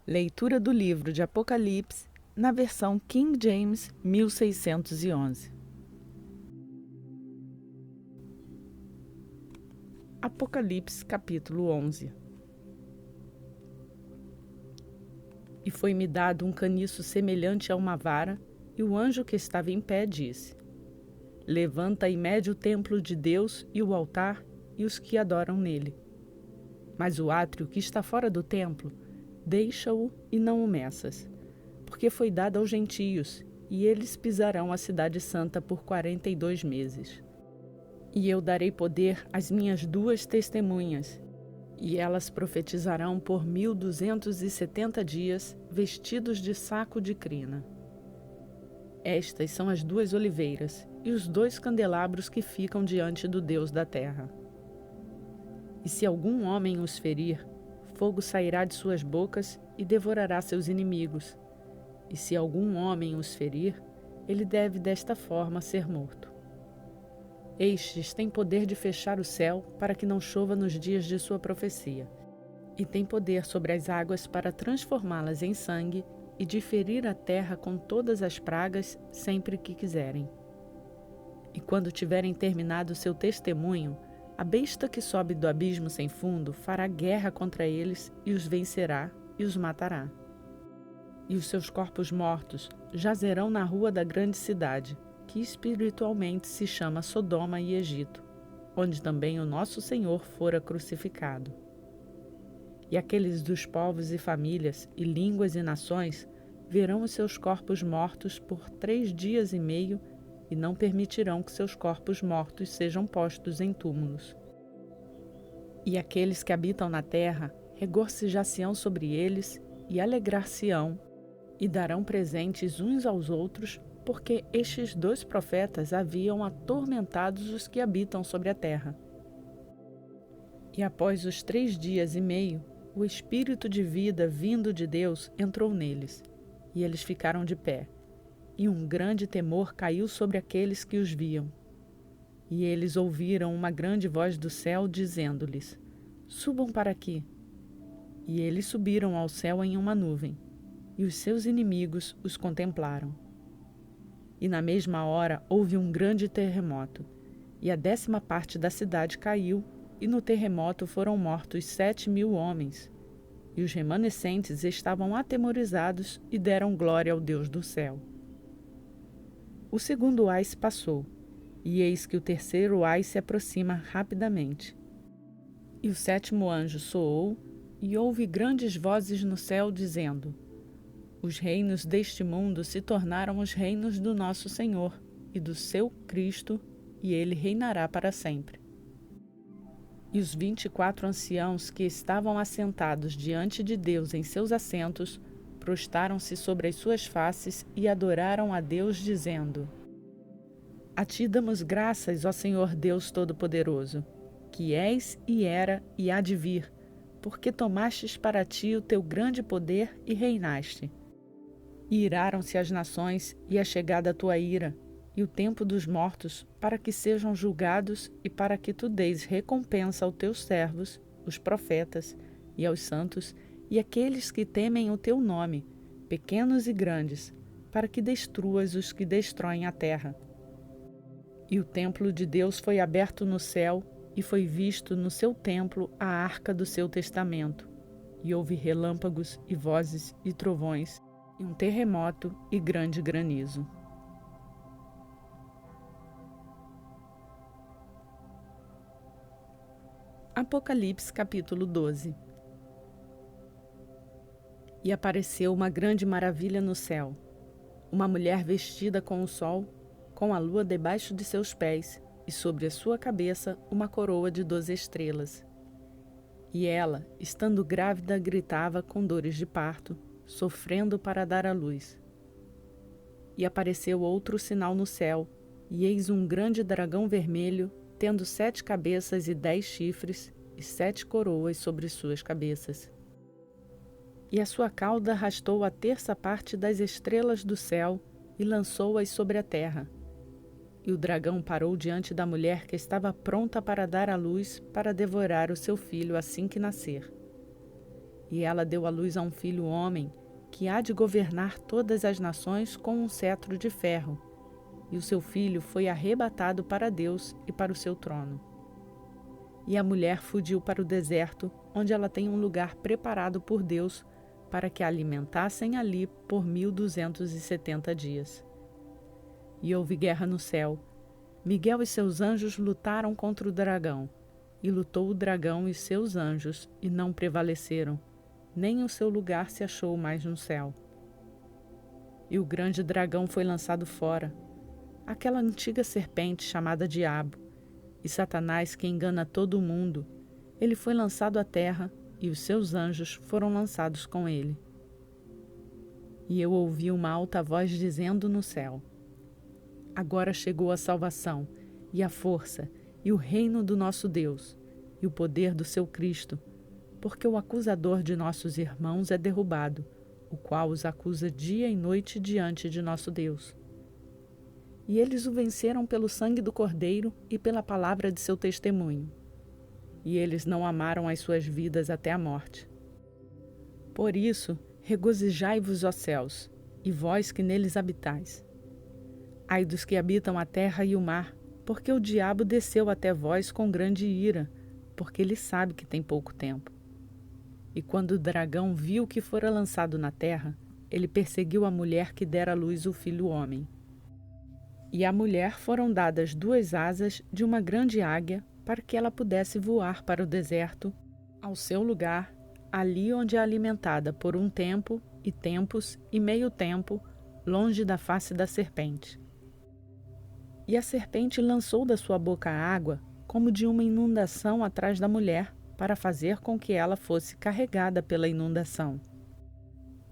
Leitura do livro de Apocalipse na versão King James 1611. Apocalipse capítulo 11. E foi-me dado um caniço semelhante a uma vara, e o anjo que estava em pé disse: Levanta e mede o templo de Deus e o altar e os que adoram nele. Mas o átrio que está fora do templo, deixa-o e não o meças, porque foi dado aos gentios, e eles pisarão a cidade santa por 42 meses. E eu darei poder às minhas 2 testemunhas, e elas profetizarão por 1270 dias, vestidos de saco de crina. Estas são as 2 oliveiras e os 2 candelabros que ficam diante do Deus da terra. E se algum homem os ferir, fogo sairá de suas bocas e devorará seus inimigos. E se algum homem os ferir, ele deve desta forma ser morto. Estes têm poder de fechar o céu para que não chova nos dias de sua profecia, e têm poder sobre as águas para transformá-las em sangue e de ferir a terra com todas as pragas sempre que quiserem. E quando tiverem terminado seu testemunho, a besta que sobe do abismo sem fundo fará guerra contra eles e os vencerá e os matará. E os seus corpos mortos jazerão na rua da grande cidade, que espiritualmente se chama Sodoma e Egito, onde também o nosso Senhor fora crucificado. E aqueles dos povos e famílias, e línguas e nações, verão os seus corpos mortos por 3 dias e meio, e não permitirão que seus corpos mortos sejam postos em túmulos. E aqueles que habitam na terra regocijar-se-ão sobre eles, e alegrar-se-ão, e darão presentes uns aos outros, porque estes 2 profetas haviam atormentado os que habitam sobre a terra. E após os 3 dias e meio, o espírito de vida vindo de Deus entrou neles, e eles ficaram de pé, e um grande temor caiu sobre aqueles que os viam. E eles ouviram uma grande voz do céu dizendo-lhes: Subam para aqui. E eles subiram ao céu em uma nuvem, e os seus inimigos os contemplaram. E na mesma hora houve um grande terremoto, e a 10ª parte da cidade caiu, e no terremoto foram mortos 7.000 homens. E os remanescentes estavam atemorizados e deram glória ao Deus do céu. O segundo ais passou, e eis que o terceiro ais se aproxima rapidamente. E o 7º anjo soou, e houve grandes vozes no céu dizendo: Os reinos deste mundo se tornaram os reinos do nosso Senhor e do seu Cristo, e ele reinará para sempre. E os 24 anciãos que estavam assentados diante de Deus em seus assentos, prostaram-se sobre as suas faces e adoraram a Deus, dizendo: A ti damos graças, ó Senhor Deus Todo-Poderoso, que és e era e há de vir, porque tomastes para ti o teu grande poder e reinaste. E iraram-se as nações, e é chegada a tua ira, e o tempo dos mortos, para que sejam julgados e para que tu deis recompensa aos teus servos, os profetas, e aos santos, e aqueles que temem o teu nome, pequenos e grandes, para que destruas os que destroem a terra. E o templo de Deus foi aberto no céu, e foi visto no seu templo a arca do seu testamento. E houve relâmpagos e vozes e trovões, e um terremoto e grande granizo. Apocalipse capítulo 12. E apareceu uma grande maravilha no céu, uma mulher vestida com o sol, com a lua debaixo de seus pés, e sobre a sua cabeça uma coroa de 12 estrelas. E ela, estando grávida, gritava com dores de parto, sofrendo para dar à luz. E apareceu outro sinal no céu, e eis um grande dragão vermelho, tendo 7 cabeças e 10 chifres, e 7 coroas sobre suas cabeças. E a sua cauda arrastou a 1/3 parte das estrelas do céu, e lançou-as sobre a terra. E o dragão parou diante da mulher que estava pronta para dar à luz, para devorar o seu filho assim que nascer. E ela deu à luz a um filho homem, que há de governar todas as nações com um cetro de ferro. E o seu filho foi arrebatado para Deus e para o seu trono. E a mulher fugiu para o deserto, onde ela tem um lugar preparado por Deus, para que a alimentassem ali por 1270 dias. E houve guerra no céu. Miguel e seus anjos lutaram contra o dragão. E lutou o dragão e seus anjos, e não prevaleceram, nem o seu lugar se achou mais no céu. E o grande dragão foi lançado fora, aquela antiga serpente chamada Diabo, e Satanás que engana todo o mundo. Ele foi lançado à terra, e os seus anjos foram lançados com ele. E eu ouvi uma alta voz dizendo no céu: Agora chegou a salvação, e a força, e o reino do nosso Deus, e o poder do seu Cristo, porque o acusador de nossos irmãos é derrubado, o qual os acusa dia e noite diante de nosso Deus. E eles o venceram pelo sangue do Cordeiro e pela palavra de seu testemunho. E eles não amaram as suas vidas até a morte. Por isso, regozijai-vos, ó céus, e vós que neles habitais. Ai dos que habitam a terra e o mar, porque o diabo desceu até vós com grande ira, porque ele sabe que tem pouco tempo. E quando o dragão viu que fora lançado na terra, ele perseguiu a mulher que dera à luz o filho homem. E à mulher foram dadas 2 asas de uma grande águia, para que ela pudesse voar para o deserto, ao seu lugar, ali onde é alimentada por um tempo, e tempos, e meio tempo, longe da face da serpente. E a serpente lançou da sua boca a água, como de uma inundação atrás da mulher, para fazer com que ela fosse carregada pela inundação.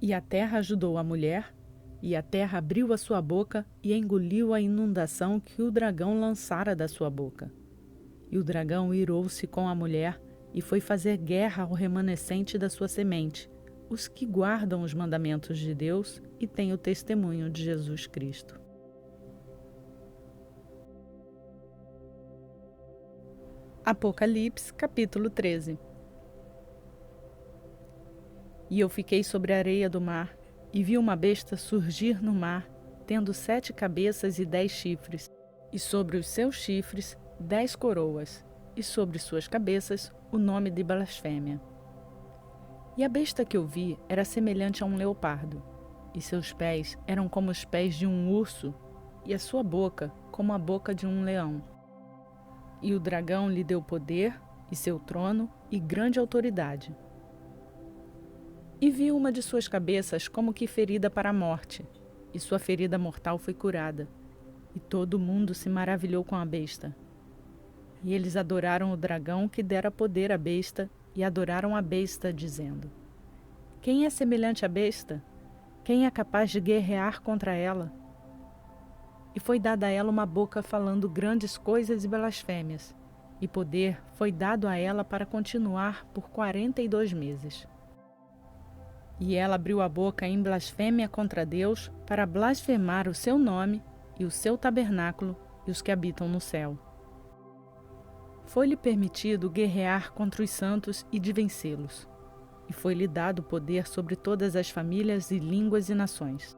E a terra ajudou a mulher, e a terra abriu a sua boca e engoliu a inundação que o dragão lançara da sua boca. E o dragão irou-se com a mulher e foi fazer guerra ao remanescente da sua semente, os que guardam os mandamentos de Deus e têm o testemunho de Jesus Cristo. Apocalipse, capítulo 13. E eu fiquei sobre a areia do mar, e vi uma besta surgir no mar, tendo 7 cabeças e 10 chifres, e sobre os seus chifres 10 coroas, e sobre suas cabeças o nome de blasfêmia. E a besta que eu vi era semelhante a um leopardo, e seus pés eram como os pés de um urso, e a sua boca como a boca de um leão. E o dragão lhe deu poder, e seu trono, e grande autoridade. E vi uma de suas cabeças como que ferida para a morte, e sua ferida mortal foi curada. E todo o mundo se maravilhou com a besta. E eles adoraram o dragão que dera poder à besta, e adoraram a besta, dizendo: Quem é semelhante à besta? Quem é capaz de guerrear contra ela? E foi dada a ela uma boca falando grandes coisas e blasfêmias, e poder foi dado a ela para continuar por 42 meses. E ela abriu a boca em blasfêmia contra Deus, para blasfemar o seu nome, e o seu tabernáculo, e os que habitam no céu. Foi-lhe permitido guerrear contra os santos e de vencê-los, e foi-lhe dado poder sobre todas as famílias e línguas e nações.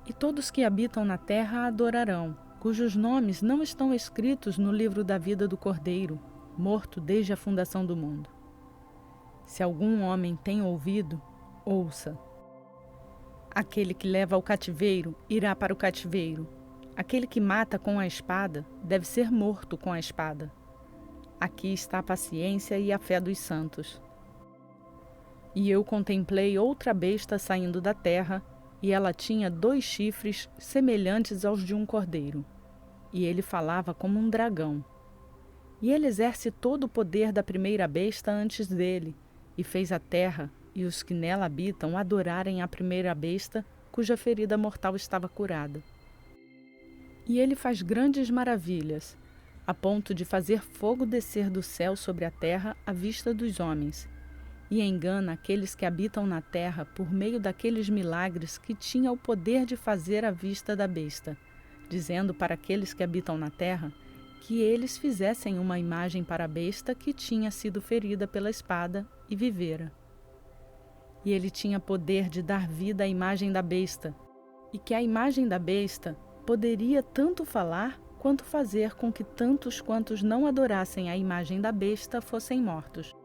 E todos que habitam na terra a adorarão, cujos nomes não estão escritos no livro da vida do Cordeiro, morto desde a fundação do mundo. Se algum homem tem ouvido, ouça. Aquele que leva ao cativeiro irá para o cativeiro. Aquele que mata com a espada deve ser morto com a espada. Aqui está a paciência e a fé dos santos. E eu contemplei outra besta saindo da terra, e ela tinha 2 chifres semelhantes aos de um cordeiro. E ele falava como um dragão. E ele exerce todo o poder da primeira besta antes dele, e fez a terra e os que nela habitam adorarem a primeira besta, cuja ferida mortal estava curada. E ele faz grandes maravilhas, a ponto de fazer fogo descer do céu sobre a terra à vista dos homens, e engana aqueles que habitam na terra por meio daqueles milagres que tinha o poder de fazer à vista da besta, dizendo para aqueles que habitam na terra que eles fizessem uma imagem para a besta que tinha sido ferida pela espada e vivera. e ele tinha poder de dar vida à imagem da besta, e que a imagem da besta poderia tanto falar quanto fazer com que tantos quantos não adorassem a imagem da besta fossem mortos.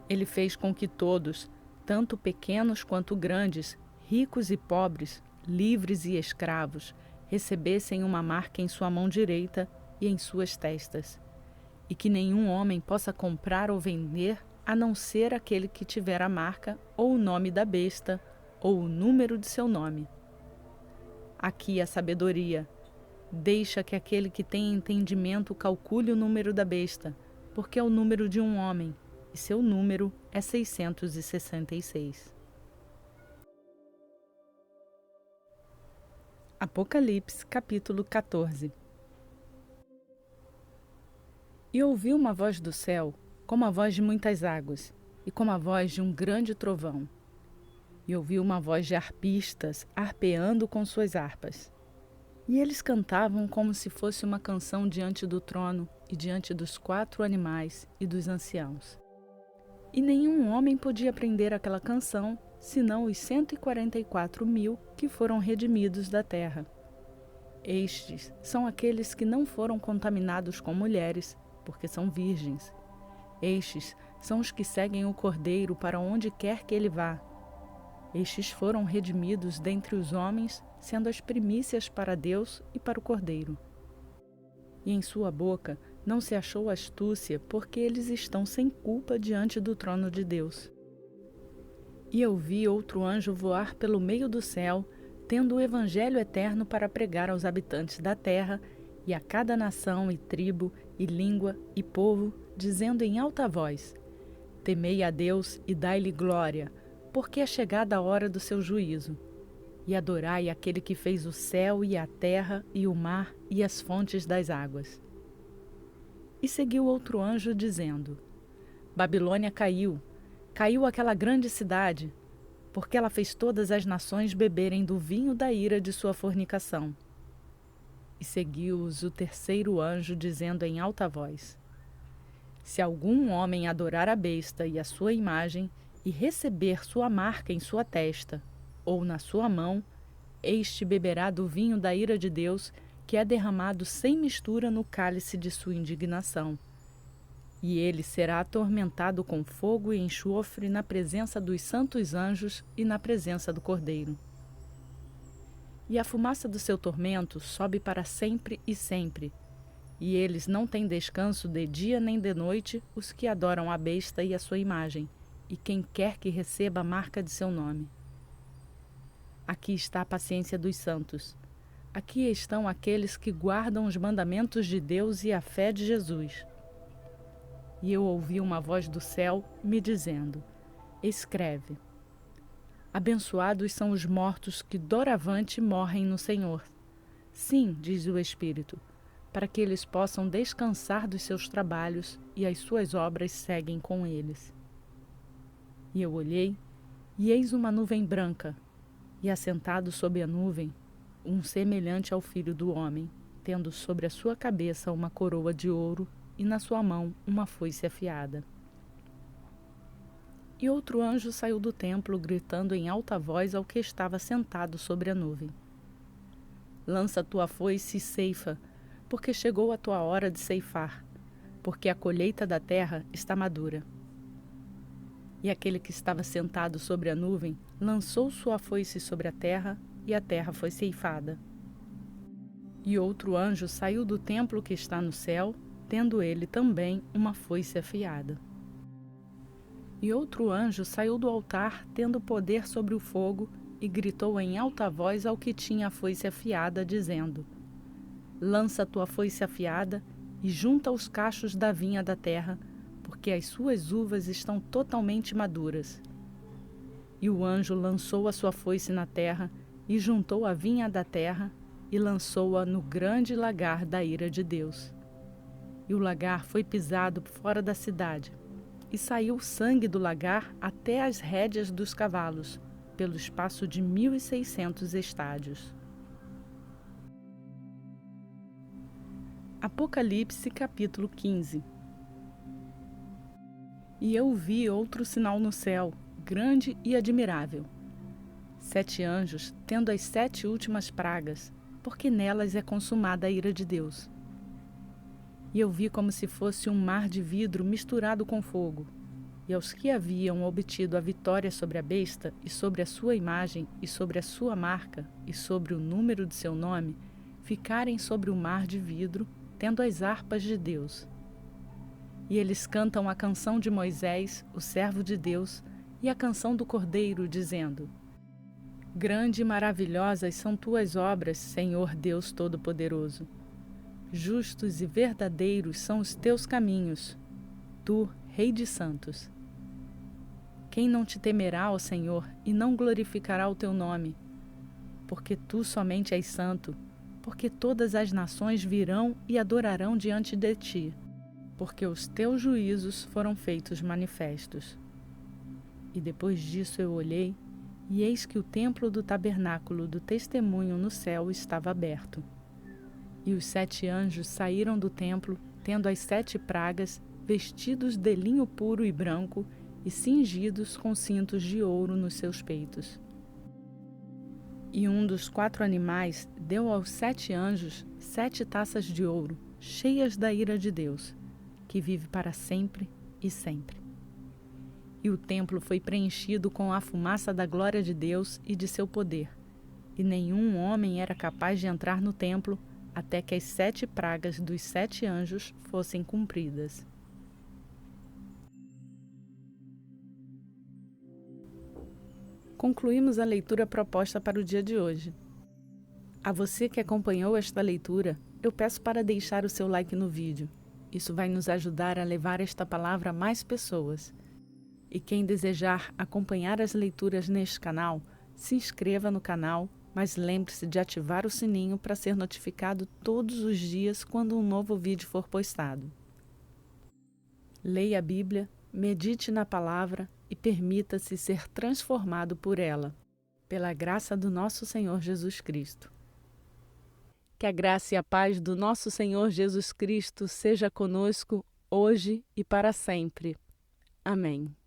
Ele fez com que todos, tanto pequenos quanto grandes, ricos e pobres, livres e escravos, recebessem uma marca em sua mão direita e em suas testas, e que nenhum homem possa comprar ou vender a não ser aquele que tiver a marca ou o nome da besta ou o número de seu nome. Aqui a sabedoria. Deixa que aquele que tem entendimento calcule o número da besta, porque é o número de um homem, e seu número é 666. Apocalipse, capítulo 14. E ouvi uma voz do céu, como a voz de muitas águas, e como a voz de um grande trovão. E ouvi uma voz de arpistas arpeando com suas harpas. E eles cantavam como se fosse uma canção diante do trono e diante dos 4 animais e dos anciãos. E nenhum homem podia aprender aquela canção, senão os 144.000 que foram redimidos da terra. Estes são aqueles que não foram contaminados com mulheres, porque são virgens. Estes são os que seguem o Cordeiro para onde quer que ele vá. Estes foram redimidos dentre os homens, sendo as primícias para Deus e para o Cordeiro. E em sua boca não se achou astúcia, porque eles estão sem culpa diante do trono de Deus. E eu vi outro anjo voar pelo meio do céu, tendo o evangelho eterno para pregar aos habitantes da terra, e a cada nação e tribo, e língua, e povo, dizendo em alta voz: Temei a Deus e dai-lhe glória, porque é chegada a hora do seu juízo. E adorai aquele que fez o céu e a terra e o mar e as fontes das águas. E seguiu outro anjo dizendo: Babilônia caiu, caiu aquela grande cidade, porque ela fez todas as nações beberem do vinho da ira de sua fornicação. E seguiu-os o terceiro anjo dizendo em alta voz: Se algum homem adorar a besta e a sua imagem, e receber sua marca em sua testa, ou na sua mão, este beberá do vinho da ira de Deus, que é derramado sem mistura no cálice de sua indignação. E ele será atormentado com fogo e enxofre na presença dos santos anjos e na presença do Cordeiro. E a fumaça do seu tormento sobe para sempre e sempre. E eles não têm descanso de dia nem de noite, os que adoram a besta e a sua imagem, e quem quer que receba a marca de seu nome. Aqui está a paciência dos santos. Aqui estão aqueles que guardam os mandamentos de Deus e a fé de Jesus. E eu ouvi uma voz do céu me dizendo: Escreve. Abençoados são os mortos que doravante morrem no Senhor. Sim, diz o Espírito, para que eles possam descansar dos seus trabalhos e as suas obras seguem com eles. E eu olhei, e eis uma nuvem branca, e assentado sob a nuvem, um semelhante ao Filho do Homem, tendo sobre a sua cabeça uma coroa de ouro e na sua mão uma foice afiada. E outro anjo saiu do templo, gritando em alta voz ao que estava sentado sobre a nuvem: Lança tua foice e ceifa, porque chegou a tua hora de ceifar, porque a colheita da terra está madura. E aquele que estava sentado sobre a nuvem lançou sua foice sobre a terra, e a terra foi ceifada. E outro anjo saiu do templo que está no céu, tendo ele também uma foice afiada. E outro anjo saiu do altar, tendo poder sobre o fogo, e gritou em alta voz ao que tinha a foice afiada, dizendo: Lança tua foice afiada e junta os cachos da vinha da terra, porque as suas uvas estão totalmente maduras. E o anjo lançou a sua foice na terra, e juntou a vinha da terra, e lançou-a no grande lagar da ira de Deus. E o lagar foi pisado fora da cidade, e saiu sangue do lagar até as rédeas dos cavalos, pelo espaço de 1.600 estádios. Apocalipse, capítulo 15. E eu vi outro sinal no céu, grande e admirável. 7 anjos tendo as 7 últimas pragas, porque nelas é consumada a ira de Deus. E eu vi como se fosse um mar de vidro misturado com fogo, e aos que haviam obtido a vitória sobre a besta, e sobre a sua imagem, e sobre a sua marca, e sobre o número de seu nome, ficarem sobre o mar de vidro, tendo as harpas de Deus. E eles cantam a canção de Moisés, o servo de Deus, e a canção do Cordeiro, dizendo: Grande e maravilhosas são tuas obras, Senhor Deus Todo-Poderoso. Justos e verdadeiros são os teus caminhos, tu, Rei de Santos. Quem não te temerá, ó Senhor, e não glorificará o teu nome? Porque tu somente és santo, porque todas as nações virão e adorarão diante de ti, porque os teus juízos foram feitos manifestos. E depois disso eu olhei, e eis que o templo do tabernáculo do testemunho no céu estava aberto. E os 7 anjos saíram do templo, tendo as 7 pragas, vestidos de linho puro e branco, e cingidos com cintos de ouro nos seus peitos. E um dos 4 animais deu aos 7 anjos 7 taças de ouro, cheias da ira de Deus, que vive para sempre e sempre. E o templo foi preenchido com a fumaça da glória de Deus e de seu poder, e nenhum homem era capaz de entrar no templo até que as 7 pragas dos 7 anjos fossem cumpridas. Concluímos a leitura proposta para o dia de hoje. A você que acompanhou esta leitura, eu peço para deixar o seu like no vídeo. Isso vai nos ajudar a levar esta palavra a mais pessoas. E quem desejar acompanhar as leituras neste canal, se inscreva no canal, mas lembre-se de ativar o sininho para ser notificado todos os dias quando um novo vídeo for postado. Leia a Bíblia, medite na palavra e permita-se ser transformado por ela, pela graça do nosso Senhor Jesus Cristo. Que a graça e a paz do nosso Senhor Jesus Cristo seja conosco hoje e para sempre. Amém.